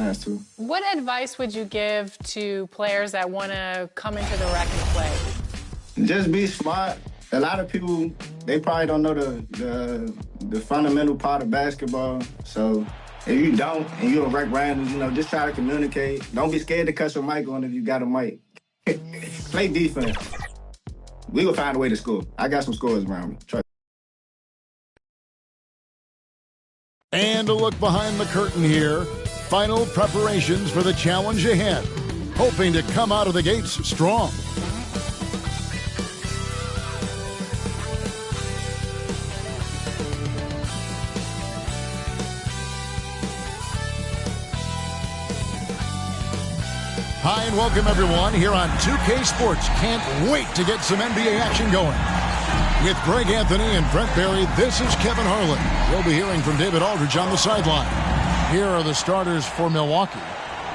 chance to. What advice would you give to players that want to come into the rec and play? Just be smart. A lot of people, they probably don't know the fundamental part of basketball. So if you don't and you're a rec random, just try to communicate. Don't be scared to cut your mic on if you got a mic. Play defense. We will find a way to score. I got some scores around me. Trust. And a look behind the curtain here. Final preparations for the challenge ahead. Hoping to come out of the gates strong. Hi and welcome everyone here on 2K Sports. Can't wait to get some NBA action going. With Greg Anthony and Brent Barry, this is Kevin Harlan. We'll be hearing from David Aldridge on the sideline. Here are the starters for Milwaukee.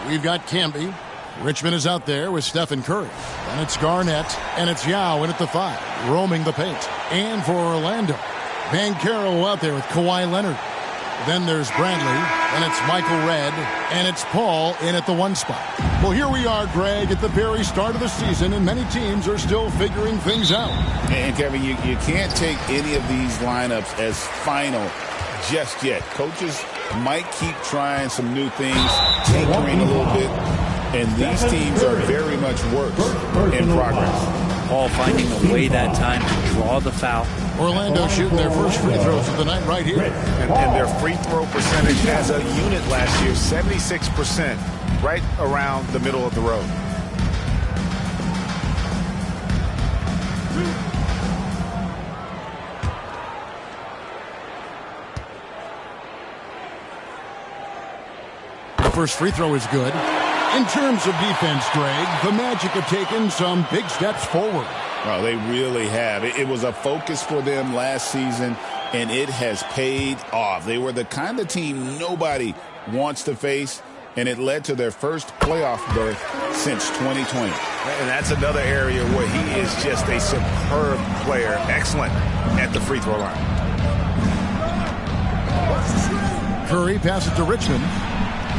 We've got Camby. Richmond is out there with Stephen Curry. And it's Garnett, and it's Yao in at the 5, roaming the paint. And for Orlando, Banchero out there with Kawhi Leonard. Then there's Bradley, and it's Michael Redd, and it's Paul in at the 1 spot. Well, here we are, Greg, at the very start of the season, and many teams are still figuring things out. And, Kevin, you can't take any of these lineups as final just yet. Coaches might keep trying some new things, tinkering a little bit, and these teams are very much works in progress. Paul finding a way that time to draw the foul. Orlando shooting their first free throws of the night right here. And their free throw percentage as a unit last year, 76%, right around the middle of the road. The first free throw is good. In terms of defense, Greg, the Magic have taken some big steps forward. Well, they really have. It was a focus for them last season, and it has paid off. They were the kind of team nobody wants to face, and it led to their first playoff berth since 2020. And that's another area where he is just a superb player, excellent at the free throw line. Curry passes to Richmond.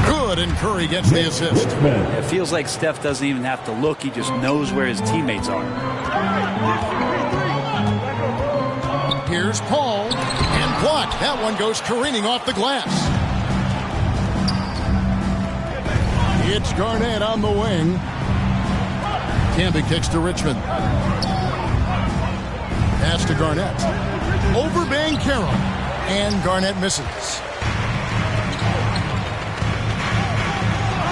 Good, and Curry gets the assist. It feels like Steph doesn't even have to look. He just knows where his teammates are. Here's Paul, and blocked. That one goes careening off the glass. It's Garnett on the wing. Camby kicks to Richmond. Pass to Garnett. Over Banchero, and Garnett misses.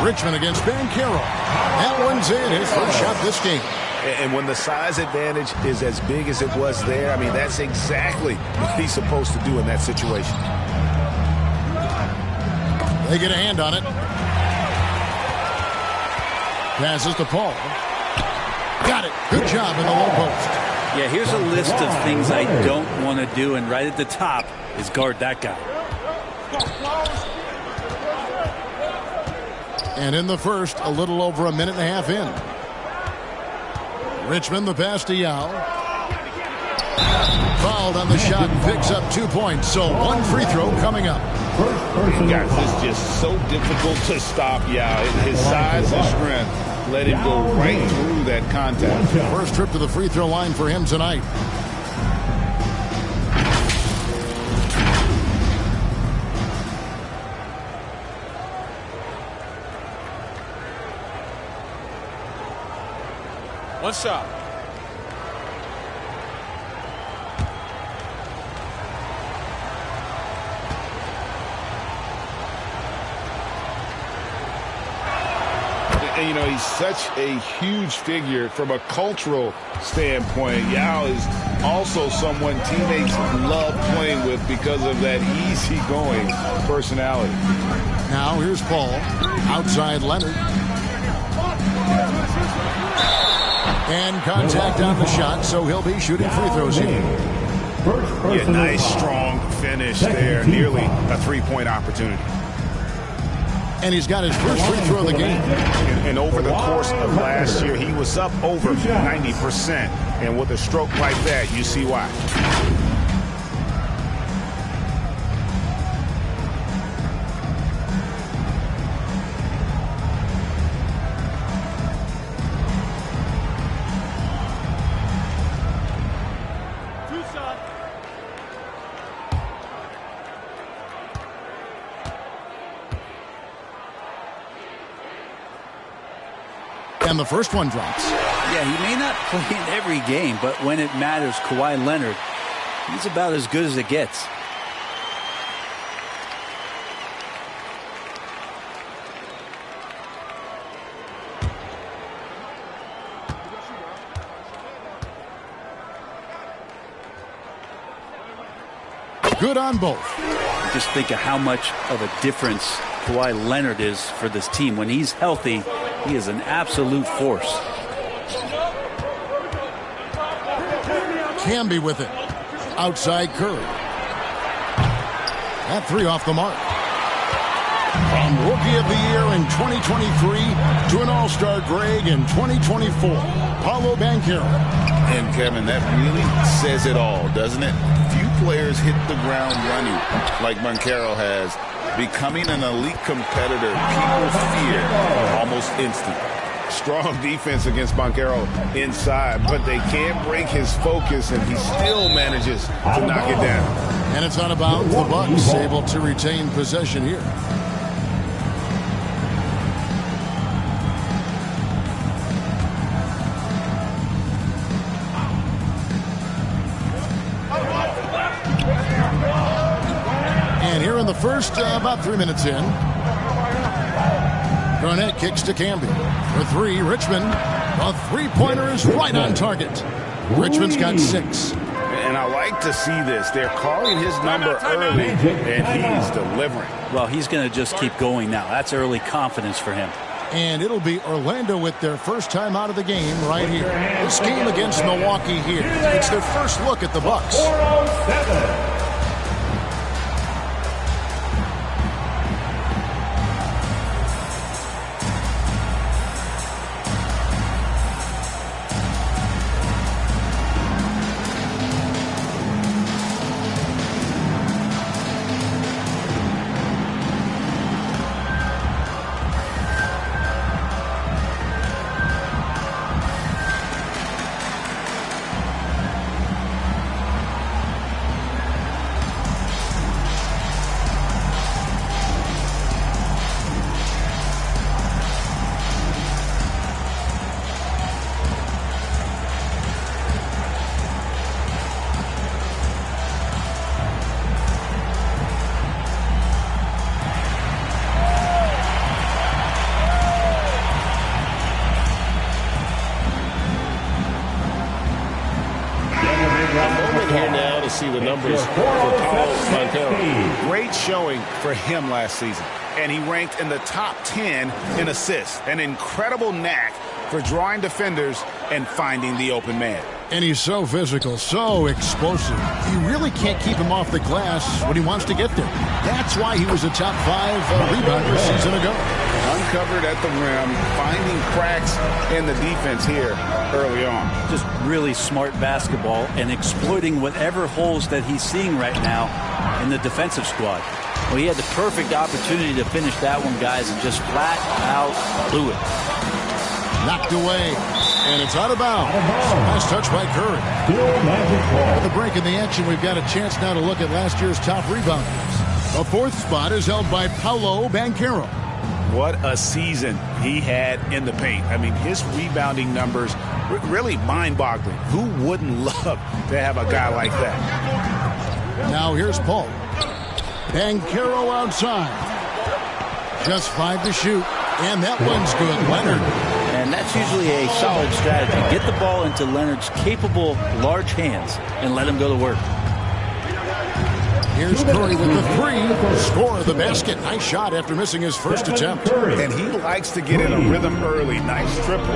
Richmond against Banchero. That one's in. His first shot this game. And when the size advantage is as big as it was there, I mean, that's exactly what he's supposed to do in that situation. They get a hand on it. Passes to Paul. Got it. Good job in the low post. Yeah, here's a list of things I don't want to do, and right at the top is guard that guy. And in the first, a little over a minute and a half in. Richmond, the pass to Yao. Fouled on the shot and picks up 2 points. So one free throw coming up. Guys, it's just so difficult to stop Yao. His size and strength let him go right through that contact. First trip to the free throw line for him tonight. One shot. And, he's such a huge figure from a cultural standpoint. Yao is also someone teammates love playing with because of that easygoing personality. Now here's Paul. Outside Leonard. And contact on the shot, so he'll be shooting free throws here. Yeah, nice, strong finish there. Nearly a three-point opportunity. And he's got his first free throw of the game. And over the course of last year, he was up over 90%. And with a stroke like that, you see why. And the first one drops. Yeah, he may not play in every game, but when it matters, Kawhi Leonard, he's about as good as it gets. Good on both. Just think of how much of a difference Kawhi Leonard is for this team. When he's healthy, he is an absolute force. Camby with it. Outside Curry. That three off the mark. From Rookie of the Year in 2023 to an All-Star Greg in 2024, Paolo Banchero. And Kevin, that really says it all, doesn't it? Few players hit the ground running like Banchero has. Becoming an elite competitor, people fear almost instant. Strong defense against Banchero inside, but they can't break his focus, and he still manages to knock it down. And it's out of bounds. The Bucks able to retain possession here. And here in the first, about 3 minutes in, Garnett kicks to Camby. For three, Richmond. A three-pointer is right on target. Richmond's got 6. And I like to see this. They're calling his number early, and he's delivering. Well, he's going to just keep going now. That's early confidence for him. And it'll be Orlando with their first time out of the game right here. This game against Milwaukee here. It's their first look at the Bucks. Here now to see the numbers for Paolo Banchero. Great showing for him last season, and he ranked in the top 10 in assists. An incredible knack for drawing defenders and finding the open man. And he's so physical, so explosive. You really can't keep him off the glass when he wants to get there. That's why he was a top 5 rebounder a season ago. Uncovered at the rim, finding cracks in the defense here early on. Just really smart basketball and exploiting whatever holes that he's seeing right now in the defensive squad. Well, he had the perfect opportunity to finish that one, guys, and just flat out blew it. Knocked away, and it's out of bounds. Nice touch by Curry. At the break in the action, we've got a chance now to look at last year's top rebounders. The 4th spot is held by Paolo Banchero. What a season he had in the paint. I mean, his rebounding numbers really mind-boggling. Who wouldn't love to have a guy like that? Now here's Paul. Banchero outside. Just 5 to shoot, and that one's good. Leonard. And that's usually a solid strategy. Get the ball into Leonard's capable, large hands and let him go to work. Here's Curry with the 3. Score the basket. Nice shot after missing his first attempt. And he likes to get in a rhythm early. Nice triple.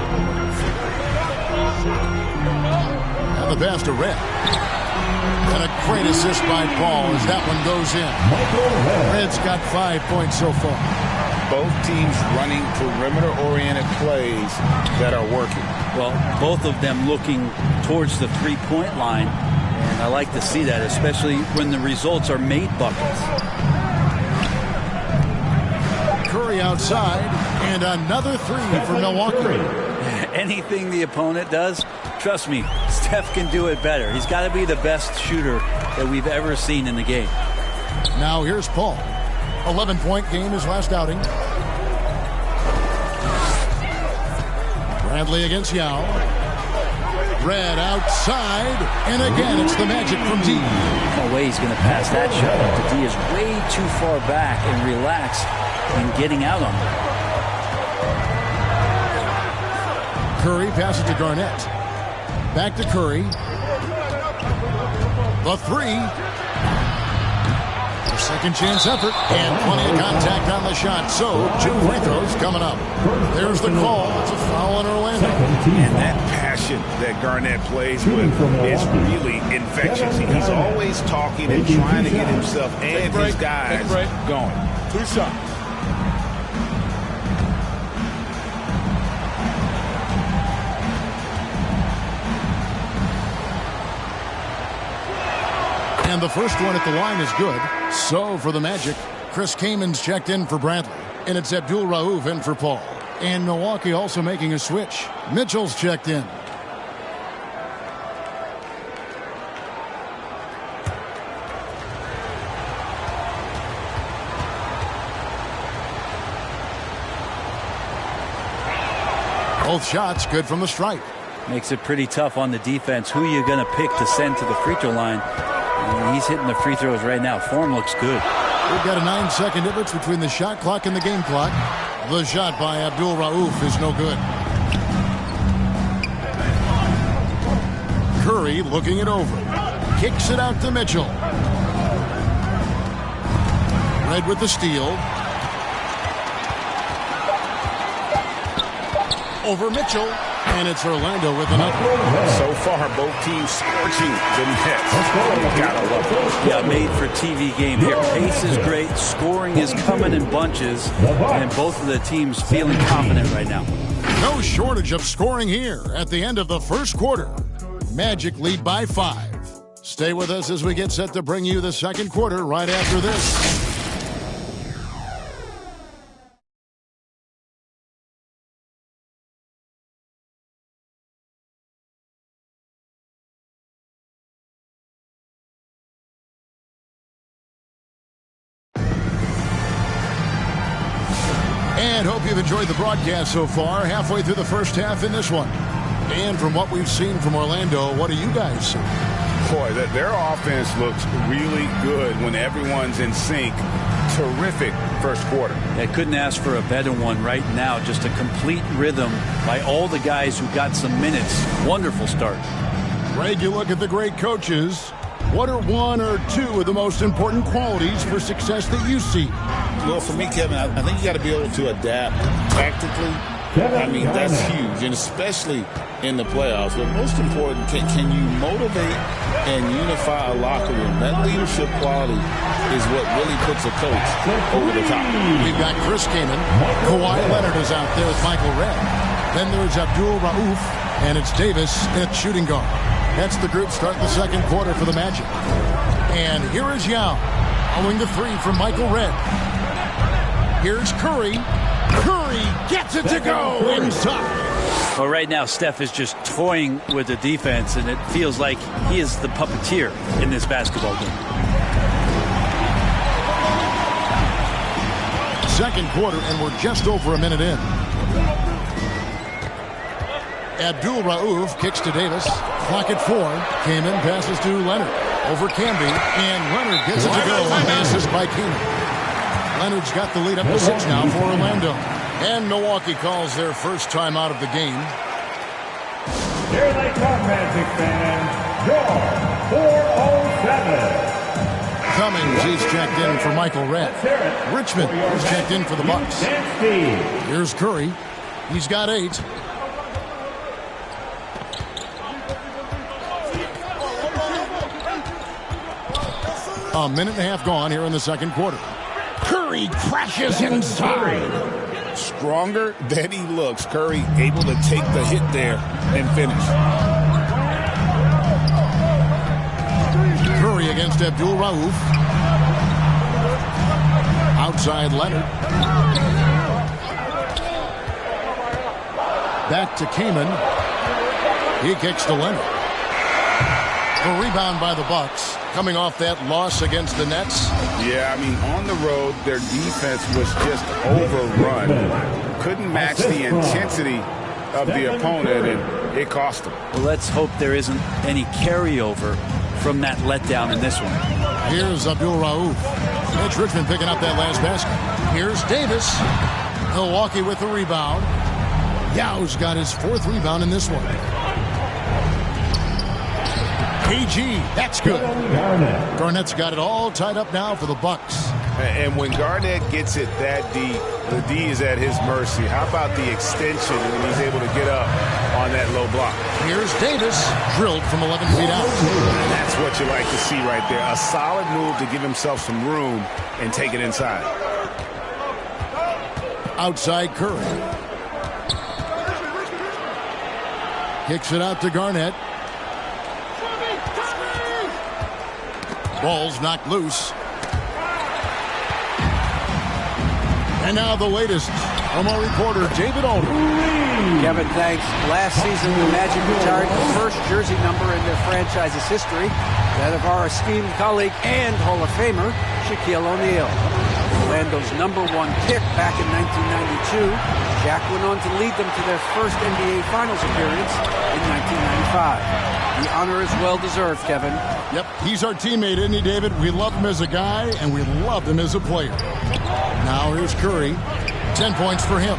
And the pass to Red. And a great assist by Paul as that one goes in. Red's got 5 points so far. Both teams running perimeter-oriented plays that are working. Well, both of them looking towards the three-point line. And I like to see that, especially when the results are made buckets. Curry outside, and another 3 for Milwaukee. Anything the opponent does, trust me, Steph can do it better. He's got to be the best shooter that we've ever seen in the game. Now here's Paul. 11-point game his last outing. Bradley against Yao. Red outside, and again it's the Magic from D. No way he's going to pass that shot. The D is way too far back and relaxed in getting out on him. Curry passes to Garnett. Back to Curry. The three. The second chance effort, and plenty of contact on the shot. So, 2 free throws coming up. There's the call. It's a foul in Orlando. And that passion that Garnett plays with is really infectious. He's always talking and trying to get himself and his guys going. 2 shots. And the first one at the line is good. So for the Magic, Chris Kamen's checked in for Bradley. And it's Abdul Rauf in for Paul. And Milwaukee also making a switch. Mitchell's checked in. Both shots good from the stripe. Makes it pretty tough on the defense. Who are you going to pick to send to the free throw line? And he's hitting the free throws right now. Form looks good. We've got a 9-second difference between the shot clock and the game clock. The shot by Abdul Rauf is no good. Curry looking it over. Kicks it out to Mitchell. Red with the steal. Over Mitchell. And it's Orlando with another. So far, both teams scorching the Nets. Gotta love it. Yeah, made for TV game here. Pace is great. Scoring is coming in bunches. And both of the teams feeling confident right now. No shortage of scoring here at the end of the first quarter. Magic lead by 5. Stay with us as we get set to bring you the second quarter right after this. And hope you've enjoyed the broadcast so far. Halfway through the first half in this one. And from what we've seen from Orlando, what do you guys see? Boy, their offense looks really good when everyone's in sync. Terrific first quarter. I couldn't ask for a better one right now. Just a complete rhythm by all the guys who got some minutes. Wonderful start. Greg, you look at the great coaches. What are 1 or 2 of the most important qualities for success that you see? Well, for me, Kevin, I think you got to be able to adapt tactically. I mean, that's huge, and especially in the playoffs. But most important, can you motivate and unify a locker room? That leadership quality is what really puts a coach over the top. We've got Chris Kaman. Kawhi Leonard is out there with Michael Redd. Then there's Abdul Rauf, and it's Davis at shooting guard. That's the group starting the second quarter for the Magic. And here is Yao, following the 3 from Michael Redd. Here's Curry. Curry gets it to go inside. Well, right now, Steph is just toying with the defense, and it feels like he is the puppeteer in this basketball game. Second quarter, and we're just over a minute in. Abdul Rauf kicks to Davis. Clock at 4. Kaman passes to Leonard. Over Camby. And Leonard gets it to go. Passes by Kaman. Leonard's got the lead up to 6 now for Orlando. And Milwaukee calls their first time out of the game. Here they come, Magic fans. Your 407. Cummings, he's checked in for Michael Redd. Richmond is checked in for the Bucks. Here's Curry. He's got 8. A minute and a half gone here in the second quarter. Curry crashes inside. Stronger than he looks. Curry able to take the hit there and finish. Curry against Abdul Rauf. Outside Leonard. Back to Kaman. He kicks to Leonard. The rebound by the Bucks, coming off that loss against the Nets. Yeah, I mean, on the road, their defense was just overrun. Couldn't match the intensity of the opponent, and it cost him. Well, let's hope there isn't any carryover from that letdown in this one. Here's Abdul Rauf. Mitch Richmond picking up that last basket. Here's Davis. Milwaukee with the rebound. Yao's got his 4th rebound in this one. KG, that's good. Garnett's got it all tied up now for the Bucks. And when Garnett gets it that deep, the D is at his mercy. How about the extension when he's able to get up on that low block? Here's Davis, drilled from 11 feet out. And that's what you like to see right there. A solid move to give himself some room and take it inside. Outside Curry. Kicks it out to Garnett. Ball's knocked loose. And now the latest from our reporter, David Aldridge. Kevin, thanks. Last season, the Magic retired the first jersey number in their franchise's history, that of our esteemed colleague and Hall of Famer, Shaquille O'Neal. Orlando's #1 pick back in 1992, Shaq went on to lead them to their first NBA Finals appearance in 1995. The honor is well-deserved, Kevin. Yep, he's our teammate, isn't he, David? We love him as a guy, and we love him as a player. Now here's Curry. 10 points for him.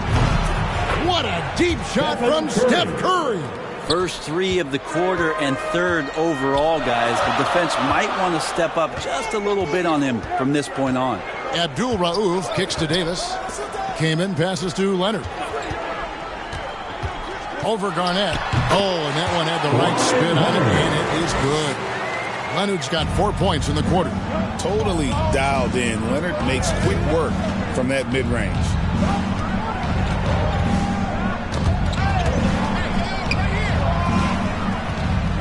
What a deep shot from Steph Curry. First 3 of the quarter and 3rd overall, guys. The defense might want to step up just a little bit on him from this point on. Abdul Rauf kicks to Davis. Came in, passes to Leonard. Over Garnett. Oh, and that one had the right spin on it, and it is good. Leonard's got 4 points in the quarter. Totally dialed in. Leonard makes quick work from that mid-range.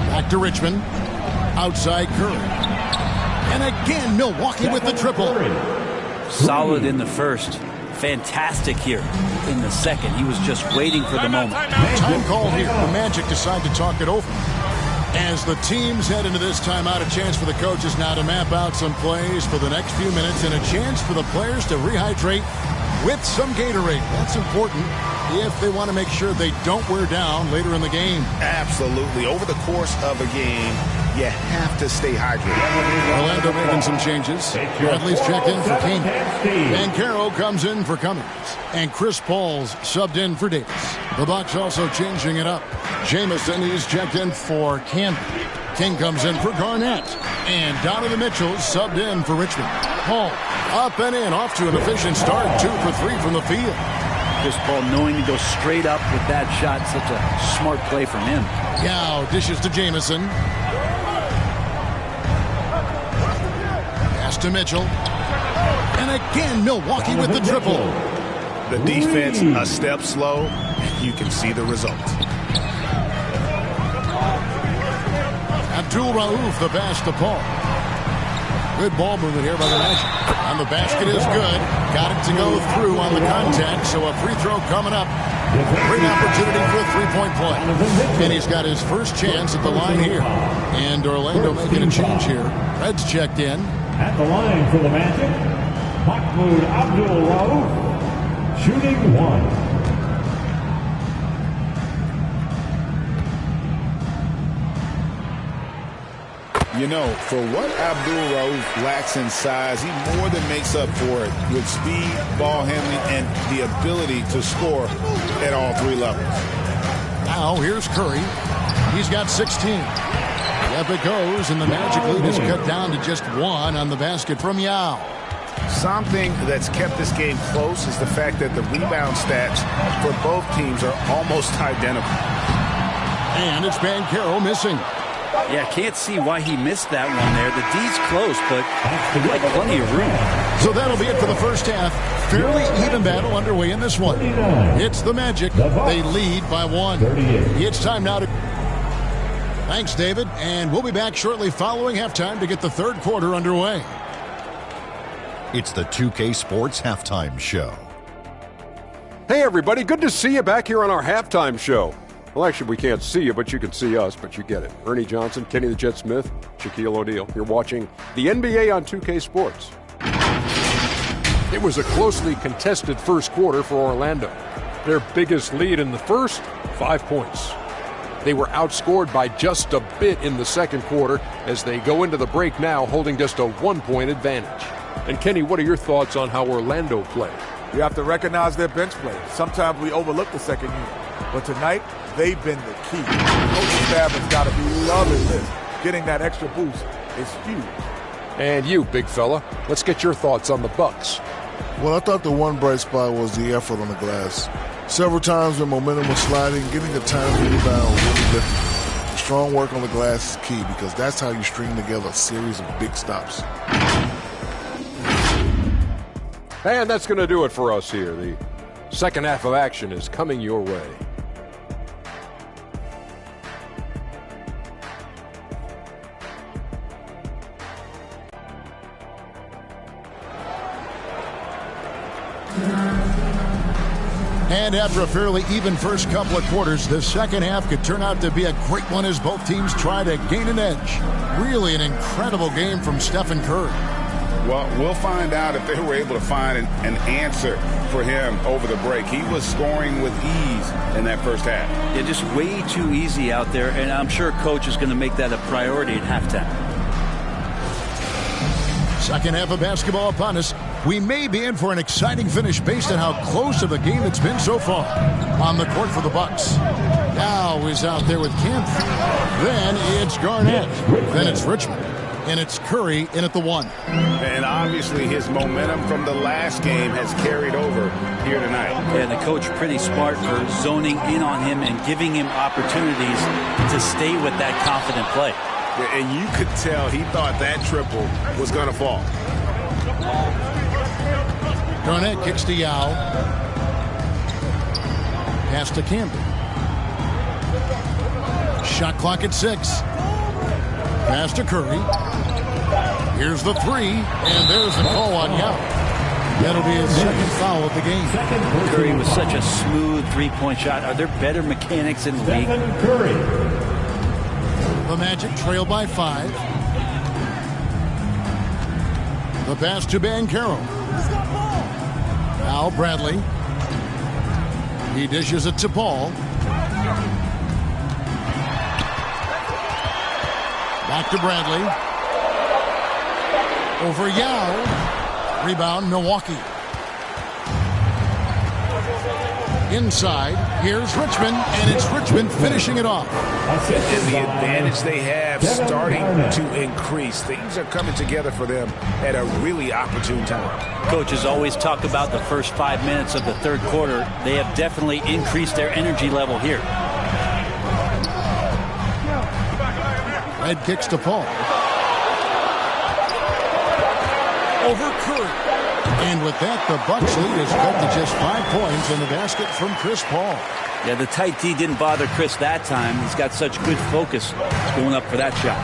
Back to Richmond. Outside Curry. And again, Milwaukee with the triple. Solid in the first. Fantastic here in the second. He was just waiting for the moment. Time call here. The Magic decide to talk it over. As the teams head into this timeout, a chance for the coaches now to map out some plays for the next few minutes and a chance for the players to rehydrate with some Gatorade. That's important if they want to make sure they don't wear down later in the game. Absolutely. Over the course of a game, you have to stay hydrated. Orlando making some changes. Bradley's checked in for King. And Caro comes in for Cummings. And Chris Paul's subbed in for Davis. The Bucks also changing it up. Jamison, he's checked in for Campbell. King comes in for Garnett. And Donovan Mitchell subbed in for Richmond. Paul up and in, off to an efficient start. 2 for 3 from the field. Chris Paul knowing to go straight up with that shot. Such a smart play from him. Yao dishes to Jamison. Pass to Mitchell. And again, Milwaukee with the triple. The defense a step slow. You can see the result. Abdul Rauf, the pass to Paul. Good ball movement here by the Magic. And the basket is good. Got it to go through on the contact, so a free throw coming up. Great opportunity for a three-point play. And he's got his first chance at the line here. And Orlando making a change here. Red's checked in. At the line for the Magic, Mahmoud Abdul Rauf, shooting 1. You know, for what Abdul Rauf lacks in size, he more than makes up for it with speed, ball handling, and the ability to score at all 3 levels. Now here's Curry. He's got 16. Up it goes, and the Magic lead is cut down to just 1 on the basket from Yao. Something that's kept this game close is the fact that the rebound stats for both teams are almost identical. And it's Banchero missing. Yeah, can't see why he missed that one there. The D's close, but he had plenty of room. So that'll be it for the first half. Fairly even battle underway in this one. It's the Magic. They lead by 1. It's time now to... Thanks, David. And we'll be back shortly following halftime to get the third quarter underway. It's the 2K Sports Halftime Show. Hey, everybody. Good to see you back here on our halftime show. Well, actually, we can't see you, but you can see us, but you get it. Ernie Johnson, Kenny the Jet Smith, Shaquille O'Neal. You're watching the NBA on 2K Sports. It was a closely contested first quarter for Orlando. Their biggest lead in the first, 5 points. They were outscored by just a bit in the second quarter as they go into the break now holding just a 1-point advantage. And Kenny, what are your thoughts on how Orlando played? You have to recognize their bench play. Sometimes we overlook the second unit. But tonight, they've been the key. The coaching staff has got to be loving this. Getting that extra boost is huge. And you, big fella, let's get your thoughts on the Bucks. Well, I thought the one bright spot was the effort on the glass. Several times when momentum was sliding, getting a timely rebound really lifted. Strong work on the glass is key because that's how you string together a series of big stops. And that's going to do it for us here. The second half of action is coming your way. And after a fairly even first couple of quarters, the second half could turn out to be a great one as both teams try to gain an edge. Really an incredible game from Stephen Curry. Well, we'll find out if they were able to find an answer for him over the break. He was scoring with ease in that first half. Yeah, just way too easy out there, and I'm sure Coach is going to make that a priority at halftime. Second half of basketball upon us. We may be in for an exciting finish based on how close of a game it's been so far. On the court for the Bucks. Now is out there with Kemp. Then it's Garnett. Then it's Richmond. And it's Curry in at the 1. And obviously his momentum from the last game has carried over here tonight. Yeah, the coach pretty smart for zoning in on him and giving him opportunities to stay with that confident play. And you could tell he thought that triple was going to fall. Garnett kicks to Yao. Pass to Camden. Shot clock at 6. Pass to Curry. Here's the 3, and there's the call on Yao. That'll be his second foul of the game. Curry was such a smooth three-point shot. Are there better mechanics in the league? Curry. The Magic trail by 5. The pass to Banchero. Now Bradley. He dishes it to Paul. Back to Bradley. Over Yao. Rebound, Milwaukee. Inside, here's Richmond, and it's Richmond finishing it off. And the advantage they have starting to increase. Things are coming together for them at a really opportune time. Coaches always talk about the first 5 minutes of the third quarter. They have definitely increased their energy level here. Red kicks to Paul. Over Curry. And with that, the Bucks lead is cut to just 5 points in the basket from Chris Paul. Yeah, the tight D didn't bother Chris that time. He's got such good focus going up for that shot.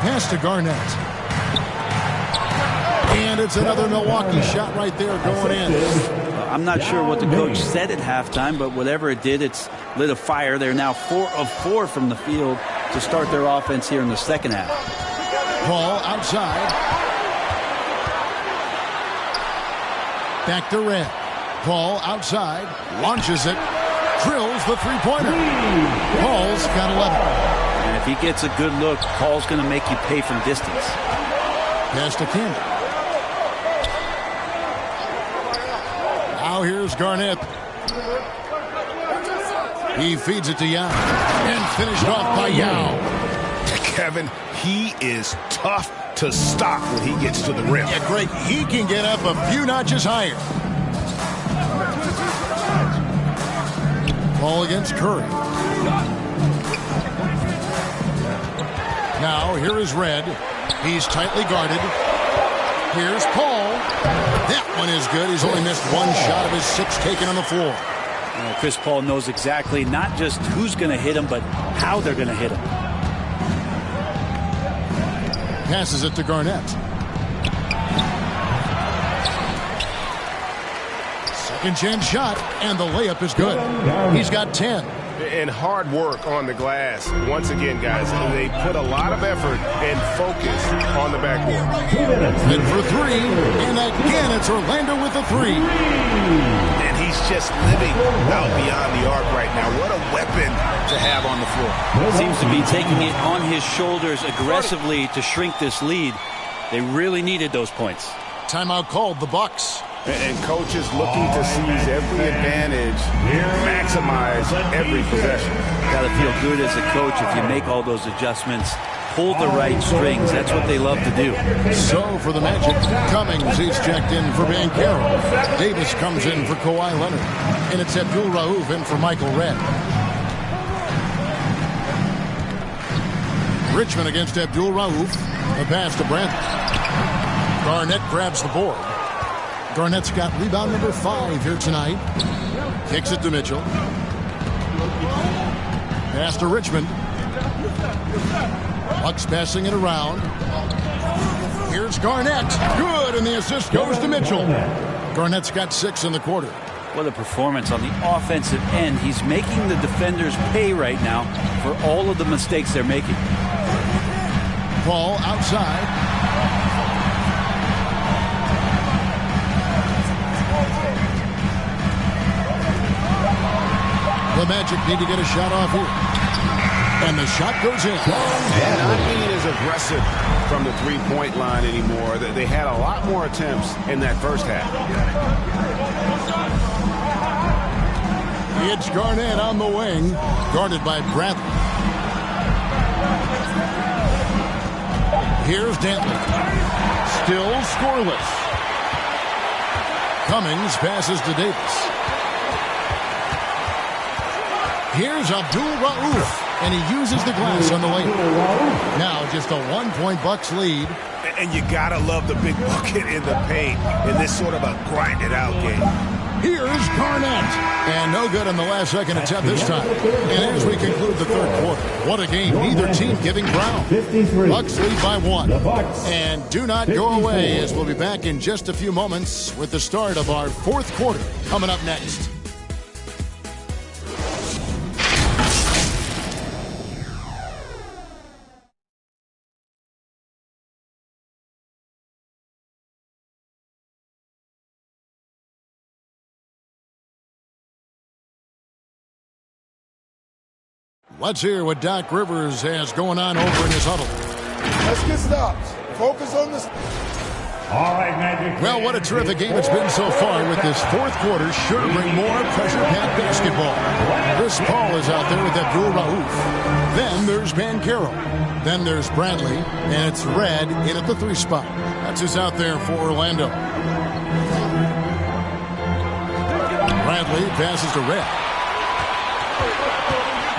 Pass to Garnett. And it's another Milwaukee shot right there going in. I'm not sure what the coach said at halftime, but whatever it did, it's lit a fire. They're now 4 of 4 from the field to start their offense here in the second half. Paul outside. Back to Red. Paul outside. Launches it. Drills the three-pointer. Paul's got 11. And if he gets a good look, Paul's going to make you pay from distance. Pass to Camden. Now here's Garnett. He feeds it to Yao. And finished off by Yao. Kevin, he is tough to stop when he gets to the rim. Yeah, Greg, he can get up a few notches higher. Ball against Curry. Now, here is Red. He's tightly guarded. Here's Paul. That one is good. He's only missed one shot of his 6 taken on the floor. Chris Paul knows exactly not just who's going to hit him, but how they're going to hit him. Passes it to Garnett. Second chance shot, and the layup is good. He's got 10. And hard work on the glass. Once again, guys, they put a lot of effort and focus on the backboard. In for three, and again it's Orlando with the three. And he's just living out beyond the arc right now. What a weapon to have on the floor. Seems to be taking it on his shoulders aggressively to shrink this lead. They really needed those points. Timeout called, the Bucks. And coaches looking to seize every advantage, maximize every possession. Got to feel good as a coach if you make all those adjustments. Pull the right strings. That's what they love to do. So for the Magic, Cummings, he's checked in for Banchero. Davis comes in for Kawhi Leonard. And it's Abdul Rauf in for Michael Redd. Richmond against Abdul Rauf. A pass to Brent. Garnett grabs the board. Garnett's got rebound number 5 here tonight. Kicks it to Mitchell. Pass to Richmond. Bucks passing it around. Here's Garnett. Good, and the assist goes to Mitchell. Garnett's got 6 in the quarter. What a performance on the offensive end. He's making the defenders pay right now for all of the mistakes they're making. Ball outside. The Magic need to get a shot off here. And the shot goes in. And not being as aggressive from the three-point line anymore. They had a lot more attempts in that first half. It's Garnett on the wing. Guarded by Bradley. Here's Dantley. Still scoreless. Cummings passes to Davis. Here's Abdul Rauf, and he uses the glass on the lane. Now just a 1-point Bucks lead. And you gotta love the big bucket in the paint in this sort of a grinded-out game. Here's Garnett. And no good on the last second attempt this time. And as we conclude the third quarter, what a game. Neither team giving ground. Bucks lead by 1. And do not go away, as we'll be back in just a few moments with the start of our fourth quarter coming up next. Let's hear what Doc Rivers has going on over in his huddle. Let's get stops. Focus on this. All right, Magic. Well, what a terrific game it's been so far with this fourth quarter. Sure to bring more pressure-packed basketball. Chris Paul is out there with Abdul Rauf. Then there's Banchero. Then there's Bradley. And it's Redd in at the 3 spot. That's who's out there for Orlando. Bradley passes to Redd.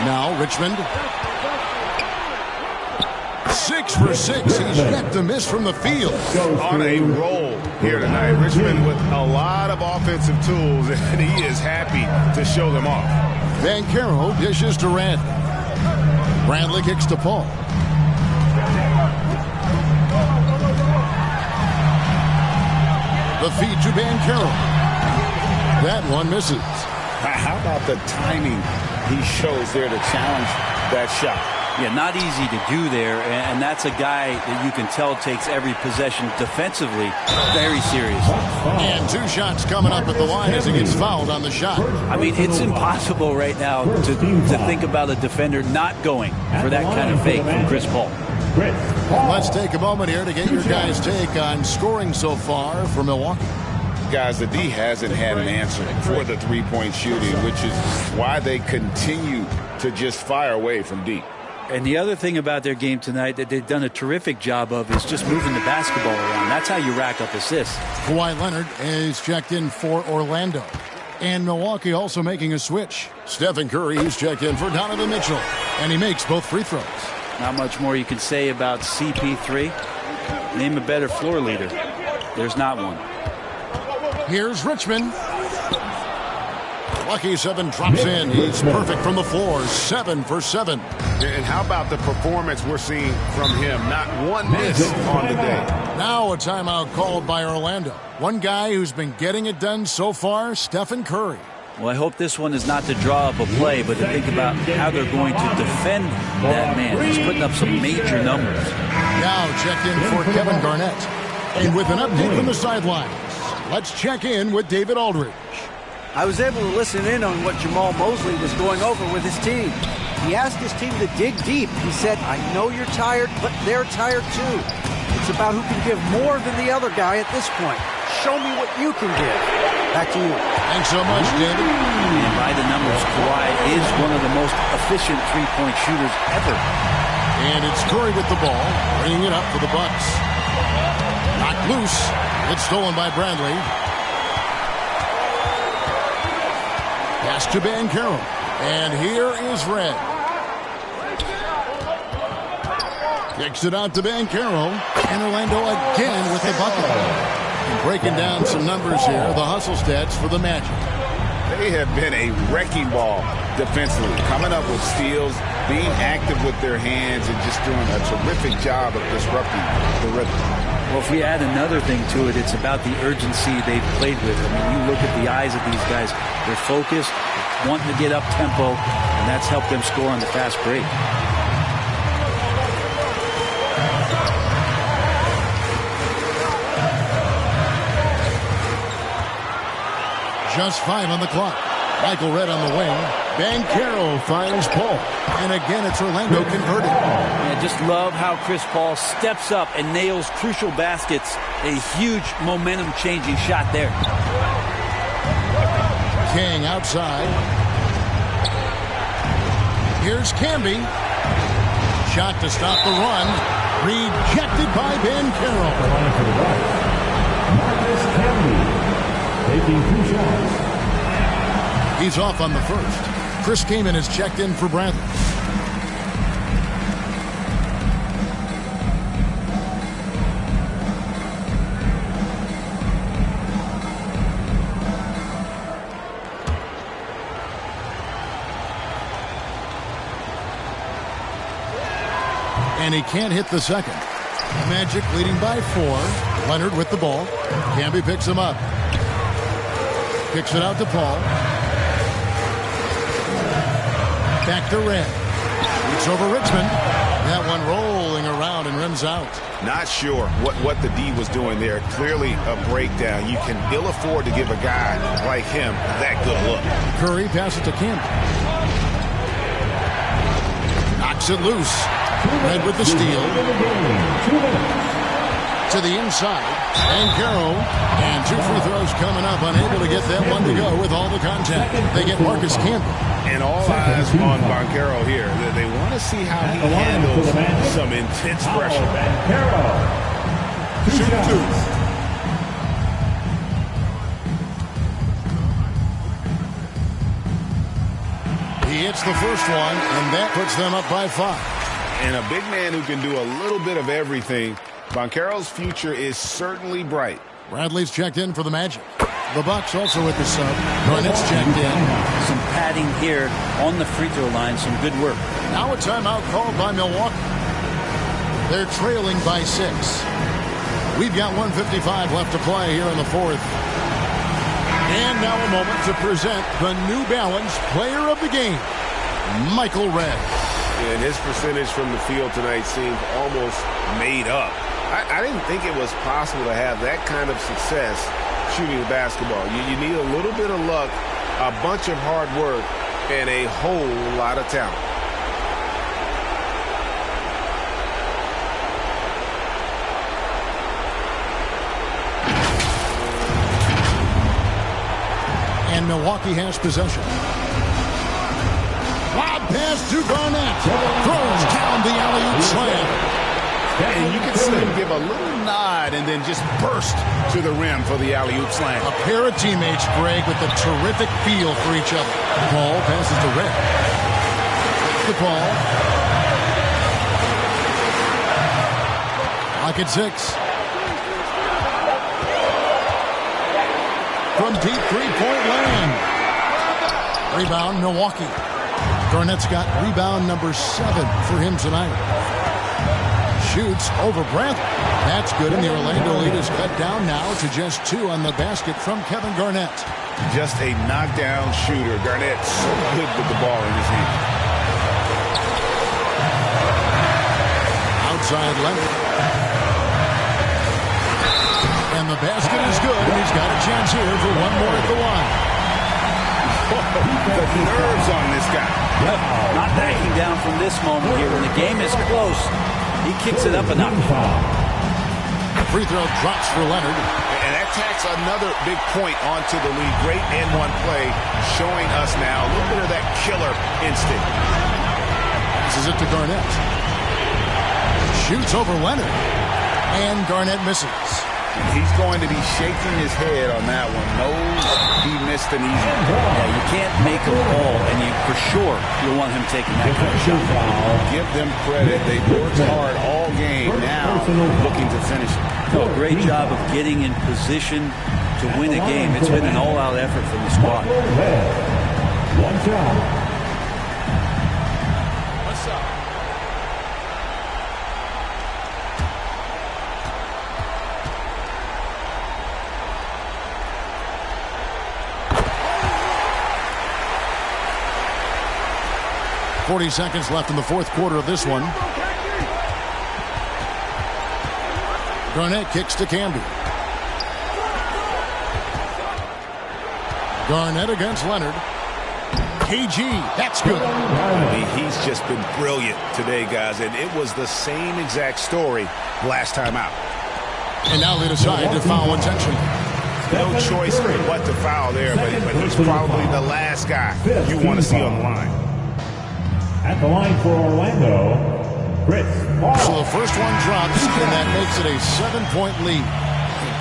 Now Richmond. 6 for 6. He's yet to miss from the field. On a roll here tonight. Richmond with a lot of offensive tools, and he is happy to show them off. Banchero dishes to Redd. Bradley kicks to Paul. The feed to Banchero. That one misses. How about the timing he shows there to challenge that shot? Yeah, not easy to do there, and that's a guy that you can tell takes every possession defensively very serious. And 2 shots coming up at the line as he gets fouled on the shot. I mean, it's impossible right now to think about a defender not going for that kind of fake from Chris Paul. Let's take a moment here to get your guys' take on scoring so far for Milwaukee. Guys, the D hasn't had an answer for the three-point shooting, which is why they continue to just fire away from deep. And the other thing about their game tonight that they've done a terrific job of is just moving the basketball around. That's how you rack up assists. Kawhi Leonard is checked in for Orlando. And Milwaukee also making a switch. Stephen Curry, he's checked in for Donovan Mitchell. And he makes both free throws. Not much more you can say about CP3. Name a better floor leader. There's not one. Here's Richmond. Lucky 7 drops in. He's perfect from the floor. 7 for 7. And how about the performance we're seeing from him? Not one miss on the day. Now a timeout called by Orlando. One guy who's been getting it done so far, Stephen Curry. Well, I hope this one is not to draw up a play, but to think about how they're going to defend that man. He's putting up some major numbers. Now check in for Kevin Garnett. And with an update from the sidelines, let's check in with David Aldridge. I was able to listen in on what Jamal Mosley was going over with his team. He asked his team to dig deep. He said, I know you're tired, but they're tired too. It's about who can give more than the other guy at this point. Show me what you can give. Back to you. Thanks so much, David. And by the numbers, Kawhi is one of the most efficient three-point shooters ever. And it's Curry with the ball, bringing it up for the Bucks. Knocked loose. It's stolen by Bradley. Pass to Banchero. And here is Red. Kicks it out to Banchero. And Orlando again with the bucket. And breaking down some numbers here, the hustle stats for the Magic. They have been a wrecking ball defensively, coming up with steals, being active with their hands, and just doing a terrific job of disrupting the rhythm. Well, if we add another thing to it, it's about the urgency they've played with. I mean, you look at the eyes of these guys. They're focused, wanting to get up tempo, and that's helped them score on the fast break. Just 5 on the clock. Michael Redd on the wing. Banchero finds Paul. And again, it's Orlando converting. I just love how Chris Paul steps up and nails crucial baskets. A huge momentum-changing shot there. King outside. Here's Camby. Shot to stop the run. Rejected by Banchero. Marcus Camby taking 2 shots. He's off on the first. Chris Kaman is checked in for Bradley. And he can't hit the second. Magic leading by 4. Leonard with the ball. Camby picks him up. Kicks it out to Paul. Back to Red. It's over Richmond. That one rolling around and rims out. Not sure what the D was doing there. Clearly a breakdown. You can ill afford to give a guy like him that good a look. Curry passes to Camby. Knocks it loose. Red with the steal. To the inside. Banchero. And 2 free throws coming up. Unable to get that one to go with all the contact. They get Marcus Camby. And all eyes on Banchero here. They want to see how he handles some intense pressure. Shoot 2. He hits the first one, and that puts them up by 5. And a big man who can do a little bit of everything. Banchero's future is certainly bright. Bradley's checked in for the Magic. The Bucks also with the sub. Garnett's checked in. Some padding here on the free throw line. Some good work. Now a timeout called by Milwaukee. They're trailing by 6. We've got 1:55 left to play here in the 4th. And now a moment to present the New Balance Player of the Game, Michael Redd. And his percentage from the field tonight seemed almost made up. I didn't think it was possible to have that kind of success shooting the basketball. You need a little bit of luck, a bunch of hard work, and a whole lot of talent. And Milwaukee has possession. Lob pass to Garnett. Throws down the alley-oop slam. And you can see him give a little nod and then just burst to the rim for the alley-oop slam. A pair of teammates, Greg, with a terrific feel for each other. Paul passes to Red. To Paul. Clock at 6. From deep three-point land. Rebound, Milwaukee. Garnett's got rebound number 7 for him tonight. shoots over Bradley. That's good, and the Orlando lead is cut down now to just 2 on the basket from Kevin Garnett. Just a knockdown shooter. Garnett so good with the ball in his hand. Outside Leonard. And the basket is good, and he's got a chance here for one more at the line. The nerves on this guy. Not backing down from this moment here. When the game is close, he kicks it up a notch. Free throw drops for Leonard. And that tacks another big point onto the lead. Great N1 play, showing us now a little bit of that killer instinct. Passes it to Garnett. Shoots over Leonard. And Garnett misses. He's going to be shaking his head on that one. Knows he missed an easy one. Yeah, you can't make a ball, and you for sure you'll want him taking that kind of shot. Give them credit. They've worked hard all game. Now looking to finish it. No, great job of getting in position to win a game. It's been an all-out effort from the squad. One shot. What's up? Seconds left in the fourth quarter of this one. Garnett kicks to Camby. Garnett against Leonard. KG, that's good. I mean, he's just been brilliant today, guys, and it was the same exact story last time out. And now they decide to foul intentionally. No choice but to foul there, but he's probably the last guy you want to see on the line. At the line for Orlando, Chris Paul. So the first one drops, and that makes it a 7-point lead.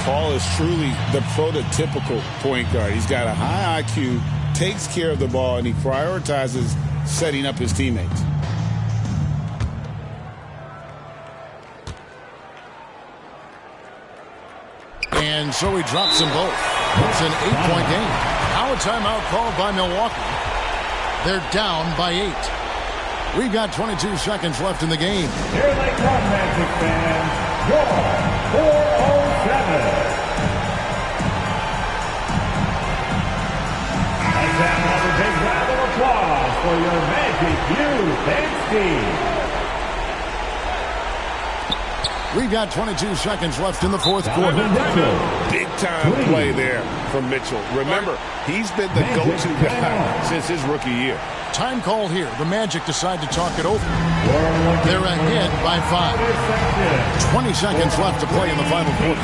Paul is truly the prototypical point guard. He's got a high IQ, takes care of the ball, and he prioritizes setting up his teammates. And so he drops them both. It's an 8-point game. Now a timeout called by Milwaukee. They're down by 8. We've got 22 seconds left in the game. Here they come, Magic fans. Your 407. Let's have another big round of applause for your Magic youth and team. We've got 22 seconds left in the fourth quarter. Big-time play there from Mitchell. Remember, he's been the go-to guy since his rookie year. Time called here. The Magic decide to talk it over. They're ahead by 5. 20 seconds left to play in the final quarter.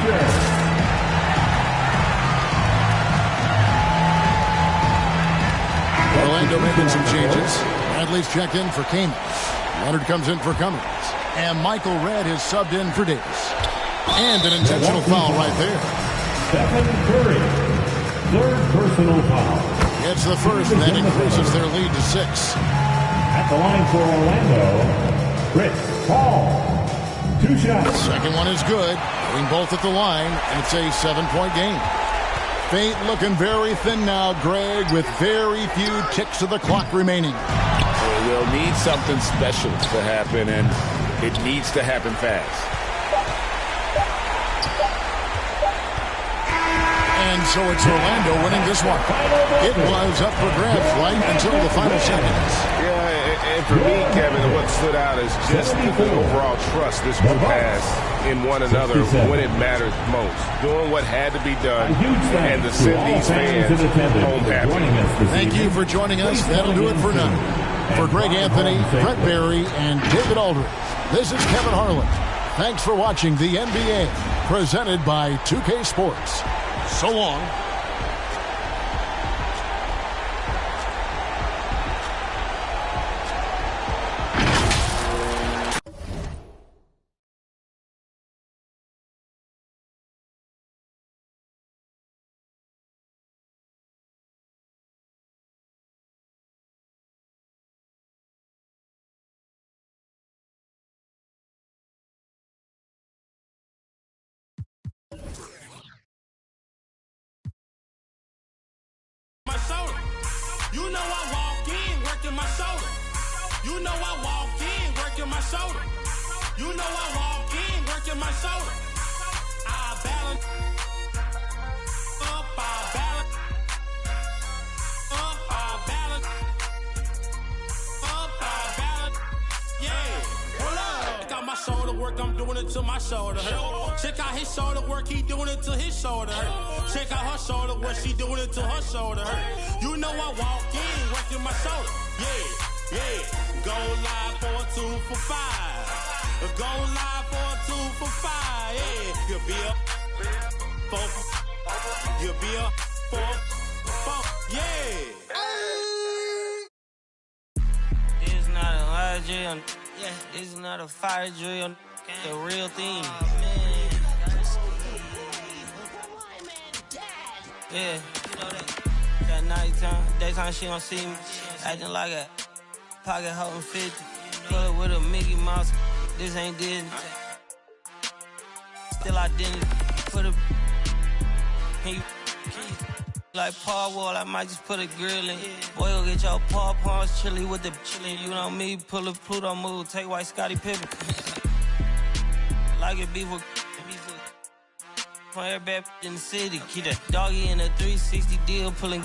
Orlando making some changes. Bradley's checked in for Kaman. Leonard comes in for Cummings. And Michael Redd is subbed in for Davis. And an intentional foul right there. Stephen Curry, third personal foul. It's the first, and that increases their lead to 6. At the line for Orlando, Chris Paul. 2 shots. Second one is good. Getting both at the line, and it's a 7-point game. Fate looking very thin now, Greg, with very few ticks of the clock remaining. They'll need something special to happen, and it needs to happen fast. And so it's Orlando winning this one. It was up for grabs right until the final seconds. Yeah, and for me, Kevin, what stood out is just the overall trust this group has in one another when it matters most. Doing what had to be done and to send these fans home happy. Thank you for joining us. That'll do it for now. For Greg Anthony, Brett Barry, and David Aldridge, this is Kevin Harlan. Thanks for watching the NBA, presented by 2K Sports. So long. You know I walk in working my shoulder. You know I walk in working my shoulder. You know I walk in, working my shoulder. I balance up, I balance up, I balance up, I balance. Yeah, hold up. Check out my shoulder work, I'm doing it to my shoulder. Check out his shoulder work, he doing it to his shoulder. Check out her shoulder work, she doing it to her shoulder. You know I walk in, working my shoulder. Yeah, yeah. Go live for a 2 for $5. Go live for a 2 for $5. Yeah, you'll be a 4 for, you'll be a 4 for, yeah. It's not a hard drill, yeah. It's not a fire drill, the real thing. Yeah, you know that. That nighttime, daytime she don't see me, acting like a pocket holding 50. Pull it with a Mickey Mouse, this ain't Disney. Still identity, put a like Paul Wall, I might just put a grill in. Boy, go get your paw paws chili with the chili. You know me, pull a Pluto move, take white Scottie Pippen. Like it beef with every bad in the city. Keep that doggy in a 360 deal, pulling